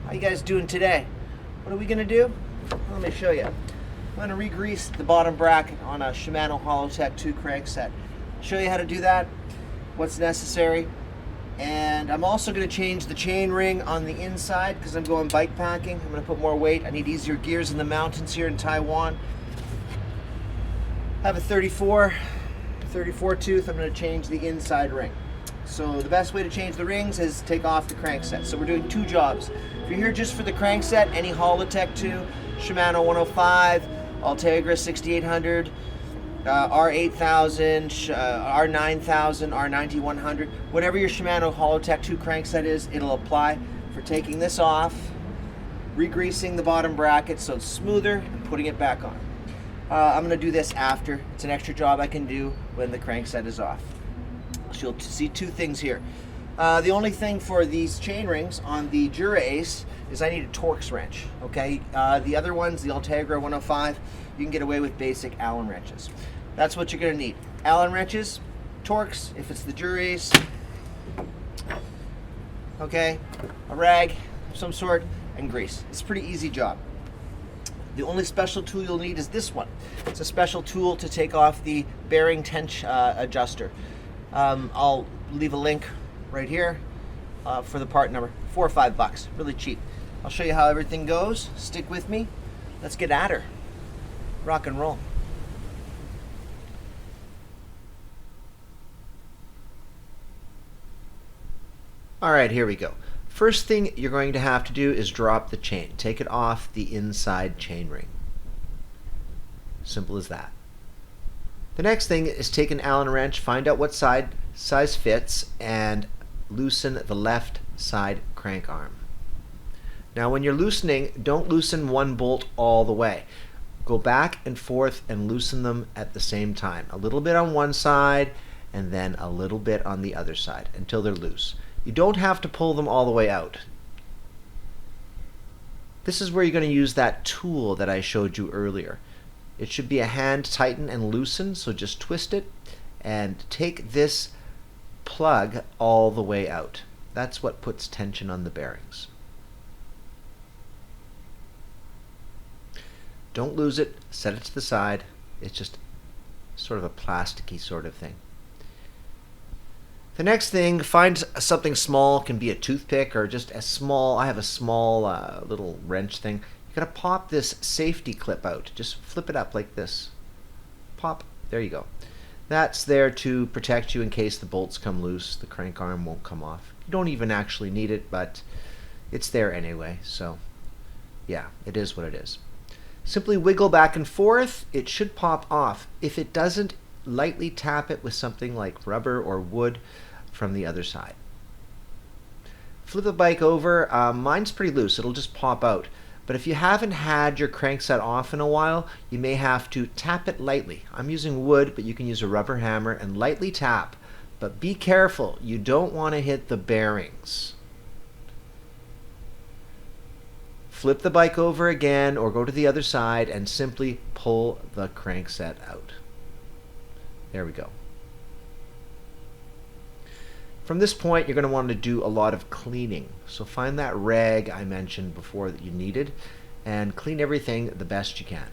How you guys doing today? What are we gonna do? Let me show you. I'm gonna re-grease the bottom bracket on a Shimano Hollowtech 2 crankset. Show you how to do that, what's necessary, and I'm also gonna change the chain ring on the inside because I'm going bike packing. I'm gonna put more weight. I need easier gears in the mountains here in Taiwan. I have a 34 tooth. I'm gonna change the inside ring. So the best way to change the rings is take off the crankset. So we're doing two jobs. If you're here just for the crankset, any Hollowtech 2, Shimano 105, Ultegra 6800, R8000, R9000, R9100, whatever your Shimano Hollowtech 2 crankset is, it'll apply. For taking this off, re-greasing the bottom bracket so it's smoother, and putting it back on. I'm going to do this after. It's an extra job I can do when the crankset is off. So you'll see two things here. The only thing for these chain rings on the Dura Ace is I need a Torx wrench, okay? The other ones, the Ultegra 105, you can get away with basic Allen wrenches. That's what you're gonna need. Allen wrenches, Torx, if it's the Dura Ace, okay? A rag of some sort, and grease. It's a pretty easy job. The only special tool you'll need is this one. It's a special tool to take off the bearing tench adjuster. I'll leave a link right here for the part number. $4 or $5, really cheap. I'll show you how everything goes. Stick with me. Let's get at her. Rock and roll. All right, here we go. First thing you're going to have to do is drop the chain. Take it off the inside chain ring. Simple as that. The next thing is take an Allen wrench, find out what size fits, and loosen the left side crank arm. Now when you're loosening, don't loosen one bolt all the way. Go back and forth and loosen them at the same time. A little bit on one side and then a little bit on the other side until they're loose. You don't have to pull them all the way out. This is where you're going to use that tool that I showed you earlier. It should be a hand tighten and loosen, so just twist it and take this plug all the way out. That's what puts tension on the bearings. Don't lose it, set it to the side. It's just sort of a plasticky sort of thing. The next thing, find something small, can be a toothpick or just a small, I have a small little wrench thing. You're going to pop this safety clip out. Just flip it up like this. Pop, there you go. That's there to protect you in case the bolts come loose. The crank arm won't come off. You don't even actually need it, but it's there anyway. So yeah, it is what it is. Simply wiggle back and forth. It should pop off. If it doesn't, lightly tap it with something like rubber or wood from the other side. Flip the bike over. Mine's pretty loose. It'll just pop out. But if you haven't had your crankset off in a while, you may have to tap it lightly. I'm using wood, but you can use a rubber hammer and lightly tap. But be careful. You don't want to hit the bearings. Flip the bike over again or go to the other side and simply pull the crankset out. There we go. From this point, you're going to want to do a lot of cleaning. So find that rag I mentioned before that you needed and clean everything the best you can.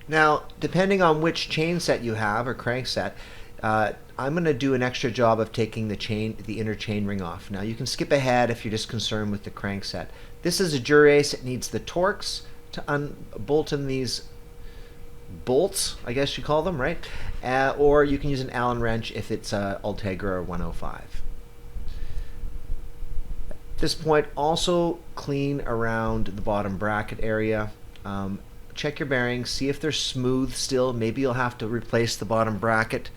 Now, depending on which chain set you have or crankset, I'm going to do an extra job of taking the inner chain ring off. Now, you can skip ahead if you're just concerned with the crankset. This is a Dura Ace. It needs the Torx to unbolt in these bolts, I guess you call them, right? Or you can use an Allen wrench if it's Ultegra 105. At this point, also clean around the bottom bracket area. Check your bearings, see if they're smooth still. Maybe you'll have to replace the bottom bracket.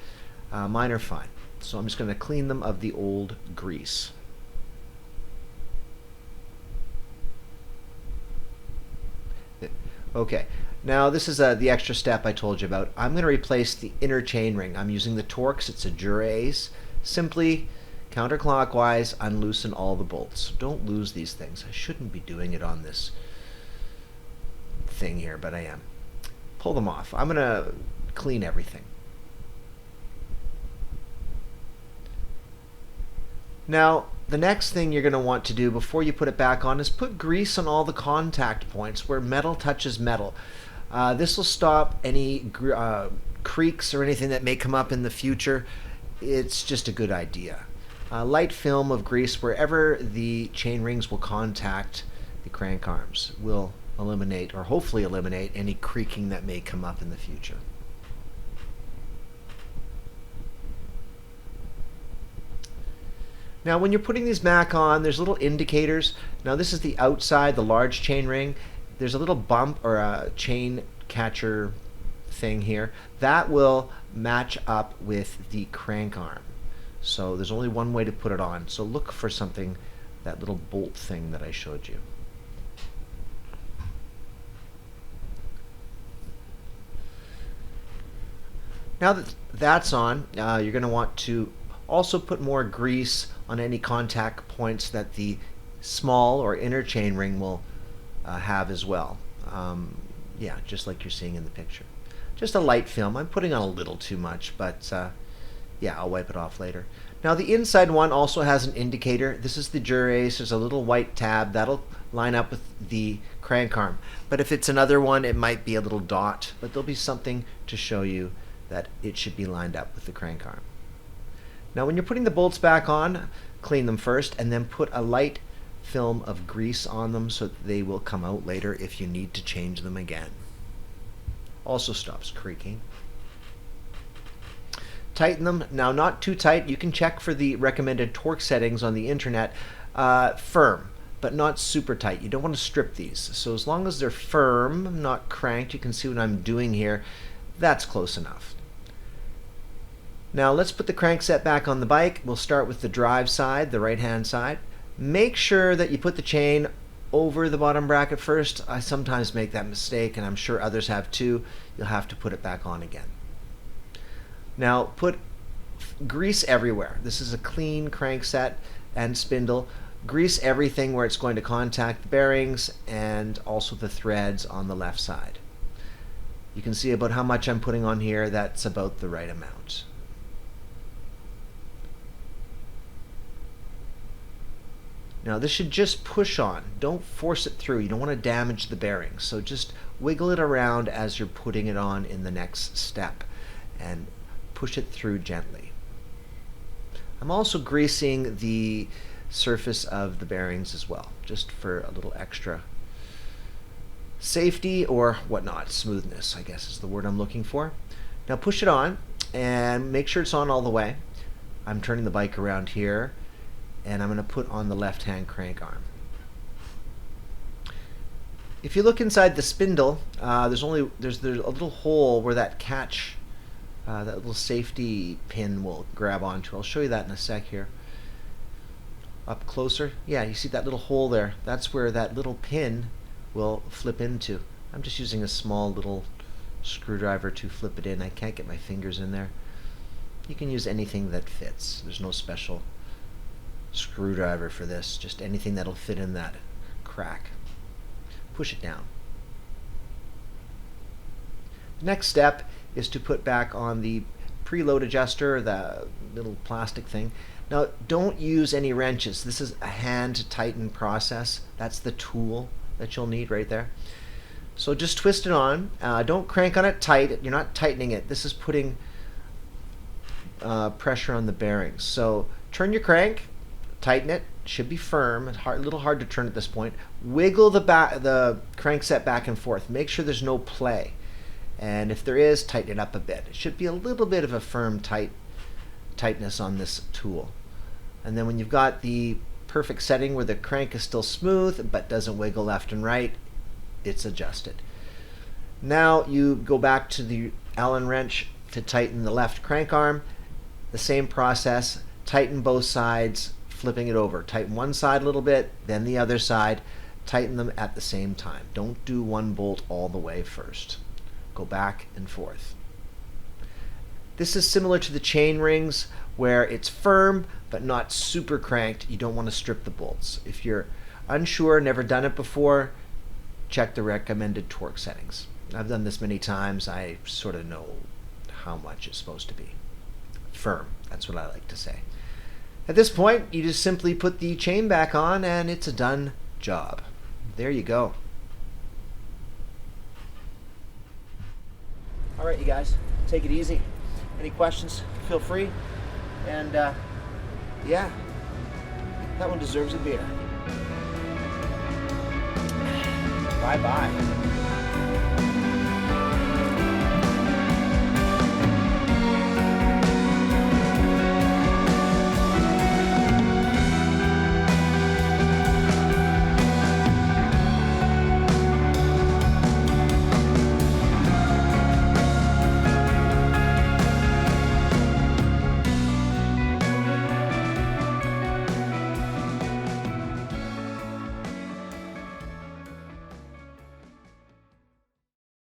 Mine are fine. So I'm just going to clean them of the old grease. Okay, now this is the extra step I told you about. I'm going to replace the inner chain ring. I'm using the Torx. It's a Dura Ace. Simply counterclockwise unloosen all the bolts. Don't lose these things. I shouldn't be doing it on this thing here, but I am. Pull them off. I'm going to clean everything. Now, the next thing you're going to want to do before you put it back on is put grease on all the contact points where metal touches metal. This will stop any creaks or anything that may come up in the future. It's just a good idea. A light film of grease wherever the chain rings will contact the crank arms will eliminate, or hopefully eliminate, any creaking that may come up in the future. Now when you're putting these back on, there's little indicators. Now this is the outside, the large chain ring. There's a little bump or a chain catcher thing here. That will match up with the crank arm. So there's only one way to put it on. So look for something, that little bolt thing that I showed you. Now that that's on, you're going to want to also put more grease on any contact points that the small or inner chain ring will have as well. Yeah, just like you're seeing in the picture. Just a light film. I'm putting on a little too much, but yeah, I'll wipe it off later. Now the inside one also has an indicator. This is the Dura Ace. There's a little white tab that'll line up with the crank arm. But if it's another one, it might be a little dot, but there'll be something to show you that it should be lined up with the crank arm. Now when you're putting the bolts back on, clean them first and then put a light film of grease on them so that they will come out later if you need to change them again. Also stops creaking. Tighten them. Now not too tight. You can check for the recommended torque settings on the internet. Firm, but not super tight. You don't want to strip these. So as long as they're firm, not cranked, you can see what I'm doing here. That's close enough. Now let's put the crankset back on the bike. We'll start with the drive side, the right hand side. Make sure that you put the chain over the bottom bracket first. I sometimes make that mistake and I'm sure others have too. You'll have to put it back on again. Now put grease everywhere. This is a clean crankset and spindle. Grease everything where it's going to contact the bearings and also the threads on the left side. You can see about how much I'm putting on here. That's about the right amount. Now this should just push on. Don't force it through. You don't want to damage the bearings. So just wiggle it around as you're putting it on in the next step and push it through gently. I'm also greasing the surface of the bearings as well, just for a little extra safety or whatnot. Smoothness, I guess, is the word I'm looking for. Now push it on and make sure it's on all the way. I'm turning the bike around here and I'm going to put on the left hand crank arm. If you look inside the spindle, there's a little hole where that catch, that little safety pin will grab onto. I'll show you that in a sec here. Up closer, yeah, you see that little hole there. That's where that little pin will flip into. I'm just using a small little screwdriver to flip it in. I can't get my fingers in there. You can use anything that fits. There's no special screwdriver for this, just anything that'll fit in that crack. Push it down. The next step is to put back on the preload adjuster, the little plastic thing. Now don't use any wrenches. This is a hand tighten process. That's the tool that you'll need right there. So just twist it on. Don't crank on it tight. You're not tightening it. This is putting pressure on the bearings. So turn your crank, tighten it. Should be firm. It's a little hard to turn at this point. Wiggle the crankset back and forth. Make sure there's no play. And if there is, tighten it up a bit. It should be a little bit of a firm tightness on this tool. And then when you've got the perfect setting where the crank is still smooth but doesn't wiggle left and right, it's adjusted. Now you go back to the Allen wrench to tighten the left crank arm. The same process. Tighten both sides, flipping it over. Tighten one side a little bit, then the other side. Tighten them at the same time. Don't do one bolt all the way first. Go back and forth. This is similar to the chain rings where it's firm but not super cranked. You don't want to strip the bolts. If you're unsure, never done it before, check the recommended torque settings. I've done this many times. I sort of know how much it's supposed to be. Firm, that's what I like to say. At this point, you just simply put the chain back on and it's a done job. There you go. All right, you guys, take it easy. Any questions, feel free. And yeah, that one deserves a beer. Bye-bye.